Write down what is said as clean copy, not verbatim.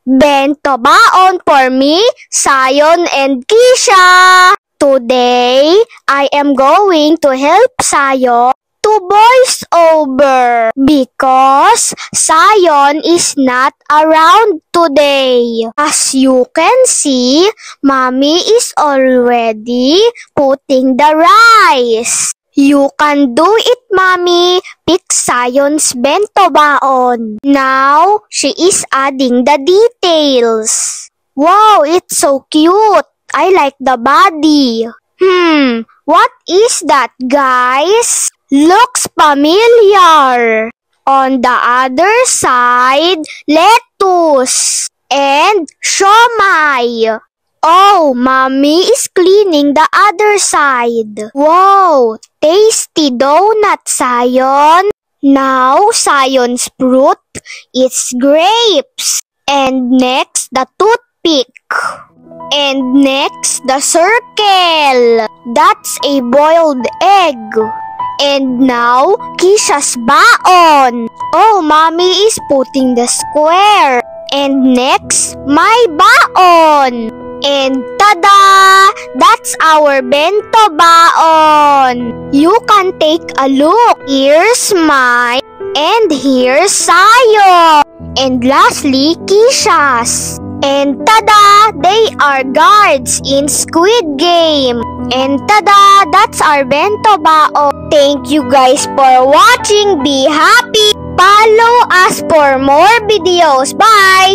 Bento baon for me, Zion and Kisha. Today, I am going to help Zion to voice over because Zion is not around today. As you can see, Mommy is already putting the rice. You can do it, Mommy. Pick Zion's bento baon. Now, she is adding the details. Wow, it's so cute. I like the body. What is that, guys? Looks familiar. On the other side, lettuce and siomai. Oh, Mommy is cleaning the other side. Wow, tasty donut, Zion. Now, Zion's fruit is grapes. And next, the toothpick. And next, the circle. That's a boiled egg. And now, Kisha's baon. Oh, Mommy is putting the square. And next, my baon. And tada! That's our bento baon. You can take a look. Here's mine. And here's Zion. And lastly, Kisha's. And tada! They are guards in Squid Game. And tada! That's our bento baon. Thank you guys for watching. Be happy. Follow us for more videos. Bye!